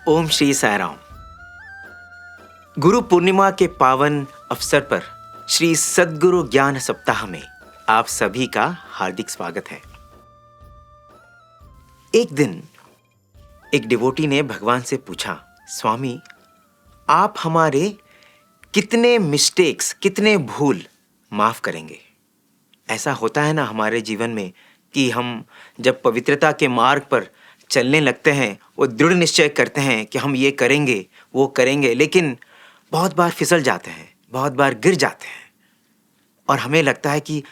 ओम श्री साईराम। गुरु पूर्णिमा के पावन अवसर पर श्री सद्गुरु ज्ञान सप्ताह में आप सभी का हार्दिक स्वागत है। एक दिन एक डिवोटी ने भगवान से पूछा, स्वामी आप हमारे कितने मिस्टेक्स, कितने भूल माफ करेंगे? ऐसा होता है ना हमारे जीवन में कि हम जब पवित्रता के मार्ग पर चलने लगते हैं, वो दृढ़ निश्चय करते हैं कि हम ये करेंगे, वो करेंगे, लेकिन बहुत बार फिसल जाते हैं, बहुत बार गिर जाते हैं और हमें लगता है कि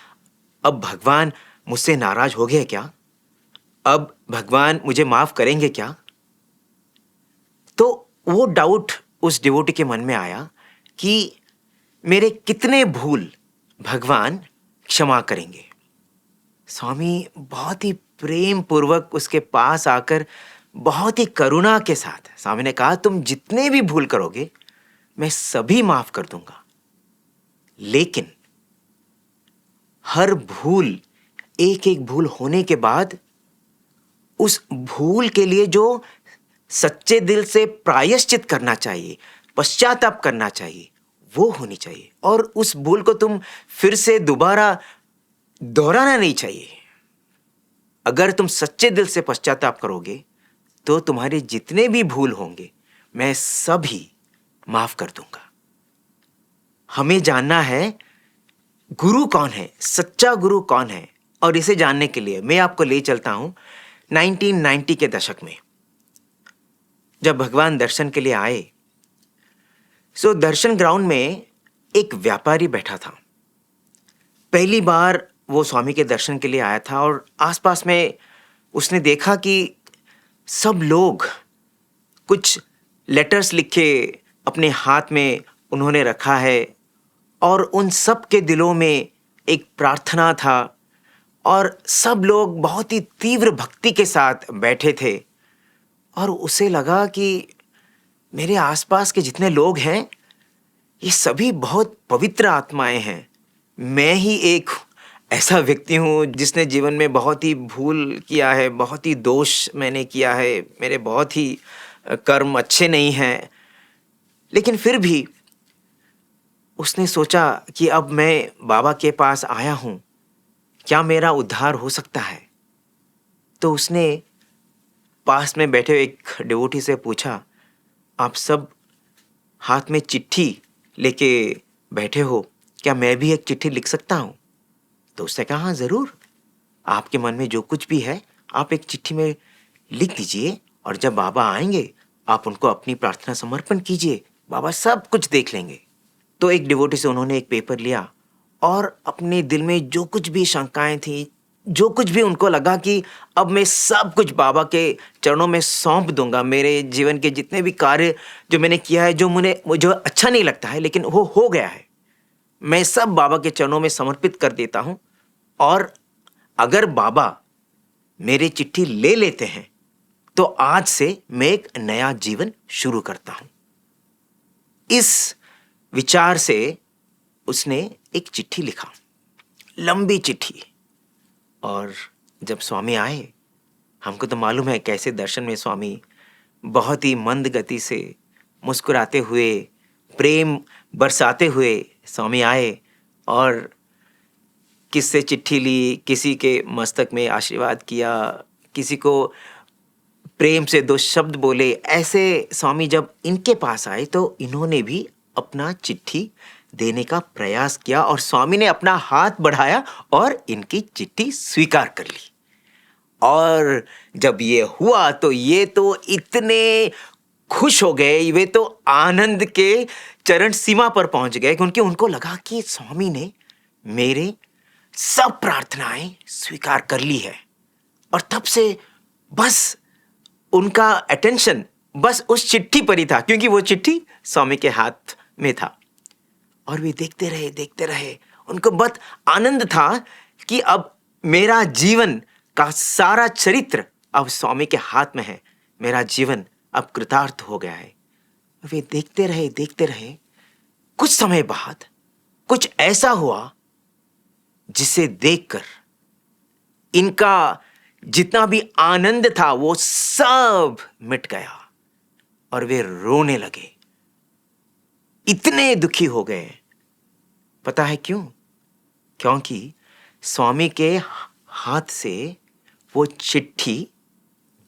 अब भगवान मुझसे नाराज हो गए क्या? अब भगवान मुझे माफ करेंगे क्या? तो वो डाउट उस डिवोटी के मन में आया कि मेरे कितने भूल भगवान क्षमा करेंगे। स्वामी बहुत ही प्रेम पूर्वक उसके पास आकर बहुत ही करुणा के साथ स्वामी ने कहा, तुम जितने भी भूल करोगे मैं सभी माफ कर दूंगा, लेकिन हर भूल, एक एक भूल होने के बाद उस भूल के लिए जो सच्चे दिल से प्रायश्चित करना चाहिए, पश्चाताप करना चाहिए, वो होनी चाहिए और उस भूल को तुम फिर से दोबारा दोहराना नहीं चाहिए। अगर तुम सच्चे दिल से पश्चाताप करोगे तो तुम्हारे जितने भी भूल होंगे मैं सभी माफ कर दूंगा। हमें जानना है गुरु कौन है, सच्चा गुरु कौन है, और इसे जानने के लिए मैं आपको ले चलता हूं 1990 के दशक में, जब भगवान दर्शन के लिए आए। दर्शन ग्राउंड में एक व्यापारी बैठा था। पहली बार वो स्वामी के दर्शन के लिए आया था और आसपास में उसने देखा कि सब लोग कुछ लेटर्स लिखे अपने हाथ में उन्होंने रखा है और उन सब के दिलों में एक प्रार्थना था और सब लोग बहुत ही तीव्र भक्ति के साथ बैठे थे। और उसे लगा कि मेरे आसपास के जितने लोग हैं ये सभी बहुत पवित्र आत्माएं हैं, मैं ही एक ऐसा व्यक्ति हूँ जिसने जीवन में बहुत ही भूल किया है, बहुत ही दोष मैंने किया है, मेरे बहुत ही कर्म अच्छे नहीं हैं। लेकिन फिर भी उसने सोचा कि अब मैं बाबा के पास आया हूँ, क्या मेरा उद्धार हो सकता है? तो उसने पास में बैठे एक डिवोटी से पूछा, आप सब हाथ में चिट्ठी लेके बैठे हो, क्या मैं भी एक चिट्ठी लिख सकता हूँ? तो उसने कहा, हाँ जरूर, आपके मन में जो कुछ भी है आप एक चिट्ठी में लिख दीजिए और जब बाबा आएंगे आप उनको अपनी प्रार्थना समर्पण कीजिए, बाबा सब कुछ देख लेंगे। तो एक डिवोटी से उन्होंने एक पेपर लिया और अपने दिल में जो कुछ भी शंकाएं थी, जो कुछ भी उनको लगा कि अब मैं सब कुछ बाबा के चरणों में सौंप दूंगा, मेरे जीवन के जितने भी कार्य जो मैंने किया है, जो मुझे अच्छा नहीं लगता है लेकिन वो हो गया है, मैं सब बाबा के चरणों में समर्पित कर देता हूं और अगर बाबा मेरी चिट्ठी ले लेते हैं तो आज से मैं एक नया जीवन शुरू करता हूं। इस विचार से उसने एक चिट्ठी लिखा, लंबी चिट्ठी। और जब स्वामी आए, हमको तो मालूम है कैसे दर्शन में स्वामी बहुत ही मंद गति से मुस्कुराते हुए, प्रेम बरसाते हुए स्वामी आए और किससे चिट्ठी ली, किसी के मस्तक में आशीर्वाद किया, किसी को प्रेम से दो शब्द बोले। ऐसे स्वामी जब इनके पास आए तो इन्होंने भी अपना चिट्ठी देने का प्रयास किया और स्वामी ने अपना हाथ बढ़ाया और इनकी चिट्ठी स्वीकार कर ली। और जब ये हुआ तो ये तो इतने खुश हो गए, वे तो आनंद के चरण सीमा पर पहुंच गए क्योंकि उनको लगा कि स्वामी ने मेरे सब प्रार्थनाएं स्वीकार कर ली है। और तब से बस उनका अटेंशन बस उस चिट्ठी पर ही था, क्योंकि वो चिट्ठी स्वामी के हाथ में था। और वे देखते रहे, उनको बहुत आनंद था कि अब मेरा जीवन का सारा चरित्र अब स्वामी के हाथ में है, मेरा जीवन अब कृतार्थ हो गया है। वे देखते रहे। कुछ समय बाद कुछ ऐसा हुआ जिसे देखकर इनका जितना भी आनंद था वो सब मिट गया। और वे रोने लगे, इतने दुखी हो गए। पता है क्यों? क्योंकि स्वामी के हाथ से वो चिट्ठी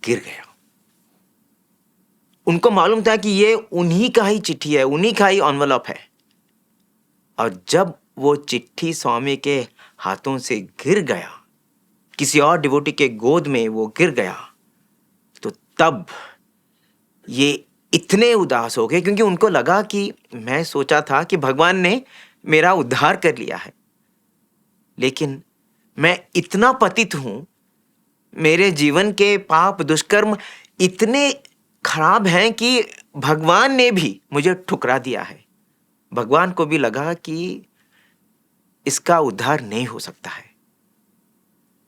गिर गया। उनको मालूम था कि ये उन्हीं का ही चिट्ठी है, उन्हीं का ही एनवलप है। और जब वो चिट्ठी स्वामी के हाथों से गिर गया, किसी और डिवोटी के गोद में वो गिर गया, तो तब ये इतने उदास हो गए, क्योंकि उनको लगा कि मैं सोचा था कि भगवान ने मेरा उद्धार कर लिया है, लेकिन मैं इतना पतित हूं, मेरे जीवन के पाप दुष्कर्म इतने खराब हैं कि भगवान ने भी मुझे ठुकरा दिया है। भगवान को भी लगा कि इसका उद्धार नहीं हो सकता है।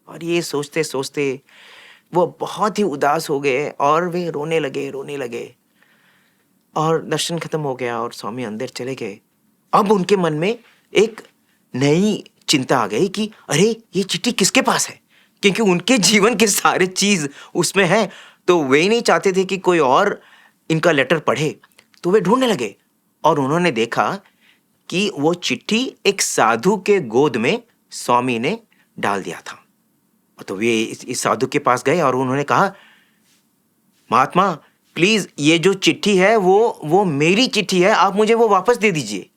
और ये सोचते सोचते वो बहुत ही उदास हो गए और वे रोने लगे और दर्शन खत्म हो गया और स्वामी अंदर चले गए। अब उनके मन में एक नई चिंता आ गई कि अरे ये चिट्ठी किसके पास है, क्योंकि उनके जीवन के सारे चीज उसमें है, तो वे नहीं चाहते थे कि कोई और इनका लेटर पढ़े। तो वे ढूंढने लगे और उन्होंने देखा कि वो चिट्ठी एक साधु के गोद में स्वामी ने डाल दिया था। तो वे इस साधु के पास गए और उन्होंने कहा, महात्मा प्लीज ये जो चिट्ठी है वो मेरी चिट्ठी है, आप मुझे वो वापस दे दीजिए।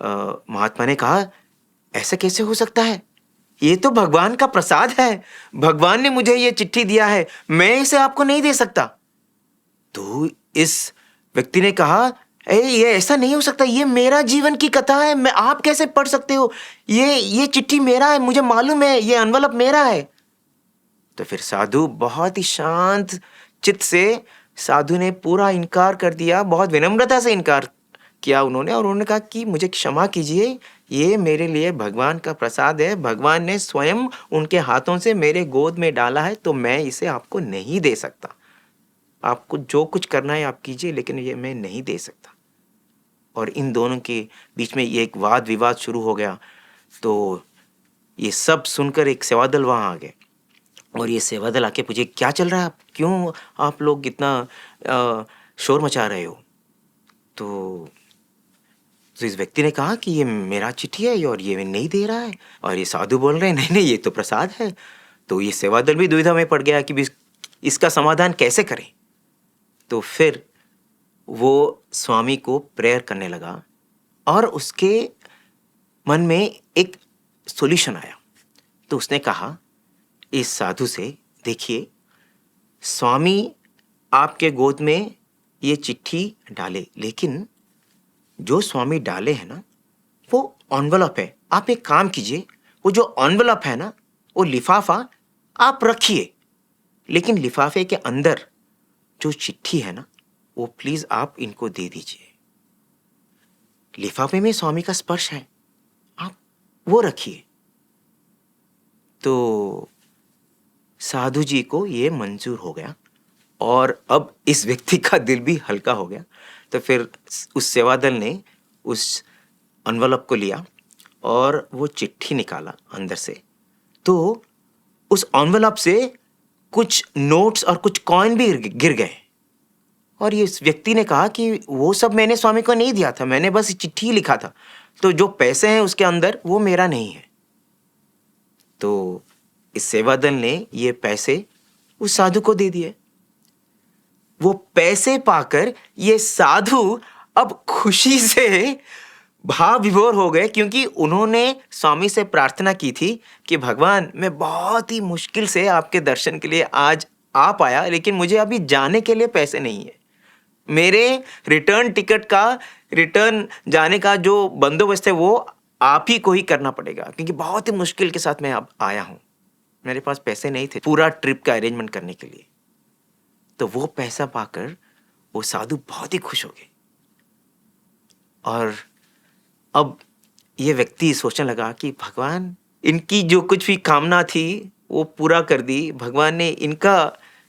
महात्मा ने कहा, ऐसा कैसे हो सकता है? ये तो भगवान का प्रसाद है, भगवान ने मुझे ये चिट्ठी दिया है, मैं इसे आपको नहीं दे सकता। तो इस व्यक्ति ने कहा, ये ऐसा नहीं हो सकता, ये मेरा जीवन की कथा है, मैं आप कैसे पढ़ सकते हो? ये चिट्ठी मेरा है, मुझे मालूम है, ये एनवलप मेरा है। तो फिर साधु बहुत ही शांत चित्त से साधु ने पूरा इनकार कर दिया, बहुत विनम्रता से इनकार किया उन्होंने, और उन्होंने कहा कि मुझे क्षमा कीजिए, ये मेरे लिए भगवान का प्रसाद है, भगवान ने स्वयं उनके हाथों से मेरे गोद में डाला है, तो मैं इसे आपको नहीं दे सकता। आपको जो कुछ करना है आप कीजिए, लेकिन ये मैं नहीं दे सकता। और इन दोनों के बीच में ये एक वाद विवाद शुरू हो गया। तो ये सब सुनकर एक सेवादल वहां आ गए और ये सेवादल आके पूछे, क्या चल रहा है, क्यों आप लोग इतना शोर मचा रहे हो? तो इस व्यक्ति ने कहा कि ये मेरा चिट्ठी है और ये नहीं दे रहा है, और ये साधु बोल रहे हैं नहीं ये तो प्रसाद है। तो ये सेवादल भी दुविधा में पड़ गया कि इसका समाधान कैसे करें। तो फिर वो स्वामी को प्रेयर करने लगा और उसके मन में एक सॉल्यूशन आया। तो उसने कहा इस साधु से, देखिए स्वामी आपके गोद में ये चिट्ठी डाले, लेकिन जो स्वामी डाले हैं ना वो एनवलप है। आप एक काम कीजिए, वो जो एनवलप है ना, वो लिफाफा आप रखिए, लेकिन लिफाफे के अंदर जो चिट्ठी है ना वो प्लीज आप इनको दे दीजिए। लिफाफे में स्वामी का स्पर्श है, आप वो रखिए। तो साधु जी को ये मंजूर हो गया और अब इस व्यक्ति का दिल भी हल्का हो गया। तो फिर उस सेवादल ने उस एनवलप को लिया और वो चिट्ठी निकाला अंदर से। तो उस एनवलप से कुछ नोट्स और कुछ कॉइन भी गिर गए। और ये इस व्यक्ति ने कहा कि वो सब मैंने स्वामी को नहीं दिया था, मैंने बस चिट्ठी लिखा था, तो जो पैसे हैं उसके अंदर वो मेरा नहीं है। तो इस सेवादल ने ये पैसे उस साधु को दे दिए। वो पैसे पाकर ये साधु अब खुशी से भाव विभोर हो गए, क्योंकि उन्होंने स्वामी से प्रार्थना की थी कि भगवान मैं बहुत ही मुश्किल से आपके दर्शन के लिए आज आ पाया, लेकिन मुझे अभी जाने के लिए पैसे नहीं है। मेरे रिटर्न टिकट का, रिटर्न जाने का जो बंदोबस्त है वो आप ही को ही करना पड़ेगा, क्योंकि बहुत ही मुश्किल के साथ मैं अब आया हूं, मेरे पास पैसे नहीं थे पूरा ट्रिप का अरेंजमेंट करने के लिए। तो वो पैसा पाकर वो साधु बहुत ही खुश हो गए। और अब ये व्यक्ति सोचने लगा कि भगवान इनकी जो कुछ भी कामना थी वो पूरा कर दी, भगवान ने इनका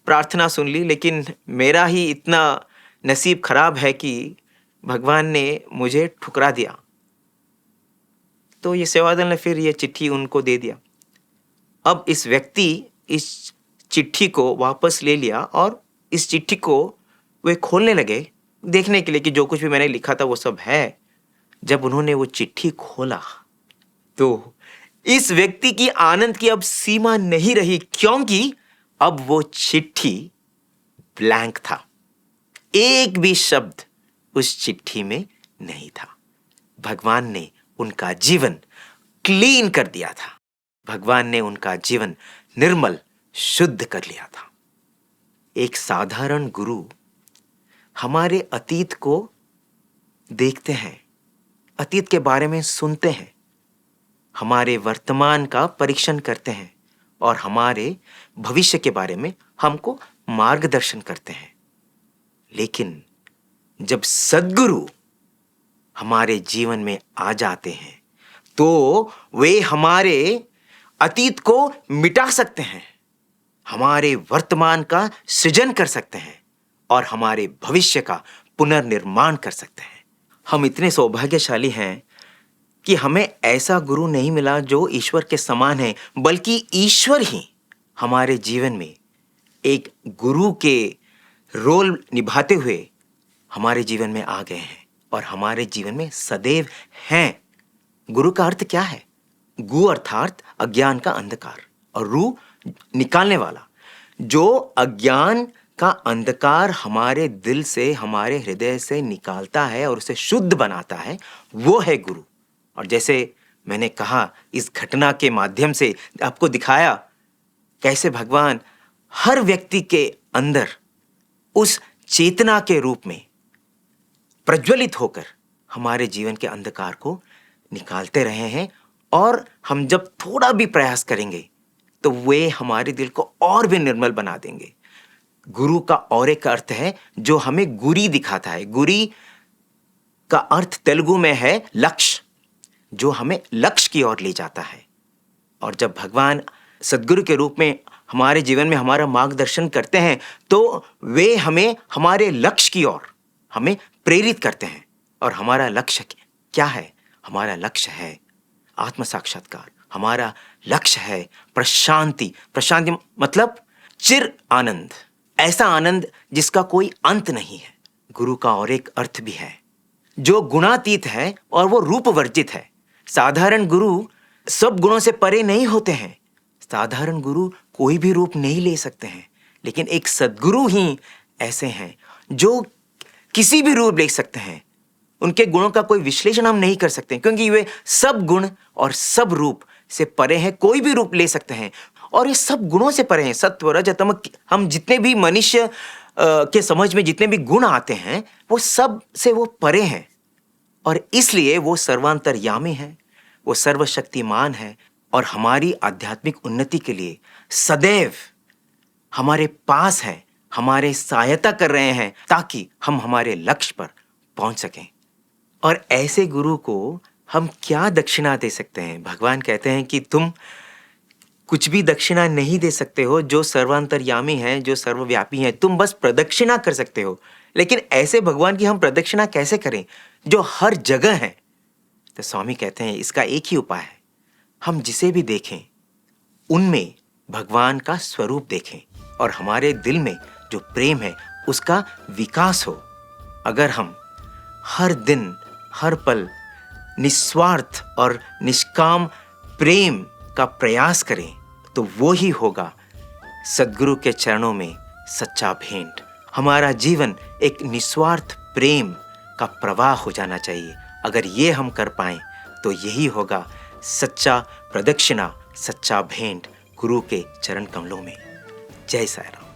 प्रार्थना सुन ली, लेकिन मेरा ही इतना नसीब खराब है कि भगवान ने मुझे ठुकरा दिया। तो ये सेवादल ने फिर ये चिट्ठी उनको दे दिया। अब इस व्यक्ति इस चिट्ठी को वापस ले लिया और इस चिट्ठी को वे खोलने लगे देखने के लिए कि जो कुछ भी मैंने लिखा था वो सब है। जब उन्होंने वो चिट्ठी खोला तो इस व्यक्ति की आनंद की अब सीमा नहीं रही, क्योंकि अब वो चिट्ठी ब्लैंक था। एक भी शब्द उस चिट्ठी में नहीं था। भगवान ने उनका जीवन क्लीन कर दिया था। भगवान ने उनका जीवन निर्मल शुद्ध कर लिया था। एक साधारण गुरु हमारे अतीत को देखते हैं, अतीत के बारे में सुनते हैं, हमारे वर्तमान का परीक्षण करते हैं और हमारे भविष्य के बारे में हमको मार्गदर्शन करते हैं। लेकिन जब सद्गुरु हमारे जीवन में आ जाते हैं तो वे हमारे अतीत को मिटा सकते हैं, हमारे वर्तमान का सृजन कर सकते हैं और हमारे भविष्य का पुनर्निर्माण कर सकते हैं। हम इतने सौभाग्यशाली हैं कि हमें ऐसा गुरु नहीं मिला जो ईश्वर के समान है, बल्कि ईश्वर ही हमारे जीवन में एक गुरु के रोल निभाते हुए हमारे जीवन में आ गए हैं और हमारे जीवन में सदैव हैं। गुरु का अर्थ क्या है? गु अर्थात अज्ञान का अंधकार और रू निकालने वाला। जो अज्ञान का अंधकार हमारे दिल से, हमारे हृदय से निकालता है और उसे शुद्ध बनाता है, वो है गुरु। और जैसे मैंने कहा, इस घटना के माध्यम से आपको दिखाया कैसे भगवान हर व्यक्ति के अंदर उस चेतना के रूप में प्रज्वलित होकर हमारे जीवन के अंधकार को निकालते रहे हैं। और हम जब थोड़ा भी प्रयास करेंगे तो वे हमारे दिल को और भी निर्मल बना देंगे। गुरु का और एक अर्थ है जो हमें गुरी दिखाता है। गुरी का अर्थ तेलुगु में है लक्ष्य, जो हमें लक्ष्य की ओर ले जाता है। और जब भगवान सद्गुरु के रूप में हमारे जीवन में हमारा मार्गदर्शन करते हैं तो वे हमें हमारे लक्ष्य की ओर हमें प्रेरित करते हैं। और हमारा लक्ष्य क्या है? हमारा लक्ष्य है आत्म साक्षात्कार। हमारा लक्ष्य है प्रशांति। प्रशांति मतलब चिर आनंद, ऐसा आनंद जिसका कोई अंत नहीं है। गुरु का और एक अर्थ भी है जो गुणातीत है और वो रूप वर्जित है। साधारण गुरु सब गुणों से परे नहीं होते हैं। साधारण गुरु कोई भी रूप नहीं ले सकते हैं, लेकिन एक सद्गुरु ही ऐसे हैं जो किसी भी रूप ले सकते हैं। उनके गुणों का कोई विश्लेषण हम नहीं कर सकते, क्योंकि वे सब गुण और सब रूप से परे हैं। कोई भी रूप ले सकते हैं और ये सब गुणों से परे हैं। सत्व रज तम, हम जितने भी मनुष्य के समझ में जितने भी गुण आते हैं वो सब से वो परे हैं। और इसलिए वो सर्वांतर्यामी है, वो सर्वशक्तिमान है और हमारी आध्यात्मिक उन्नति के लिए सदैव हमारे पास है, हमारे सहायता कर रहे हैं ताकि हम हमारे लक्ष्य पर पहुंच सकें। और ऐसे गुरु को हम क्या दक्षिणा दे सकते हैं? भगवान कहते हैं कि तुम कुछ भी दक्षिणा नहीं दे सकते हो। जो सर्वांतर्यामी है, जो सर्वव्यापी है, तुम बस प्रदक्षिणा कर सकते हो। लेकिन ऐसे भगवान की हम प्रदक्षिणा कैसे करें जो हर जगह है? तो स्वामी कहते हैं इसका एक ही उपाय है, हम जिसे भी देखें उनमें भगवान का स्वरूप देखें और हमारे दिल में जो प्रेम है उसका विकास हो। अगर हम हर दिन हर पल निस्वार्थ और निष्काम प्रेम का प्रयास करें तो वो ही होगा सद्गुरु के चरणों में सच्चा भेंट। हमारा जीवन एक निस्वार्थ प्रेम का प्रवाह हो जाना चाहिए। अगर ये हम कर पाएं तो यही होगा सच्चा प्रदक्षिणा, सच्चा भेंट गुरु के चरण कमलों में। जय साईं राम।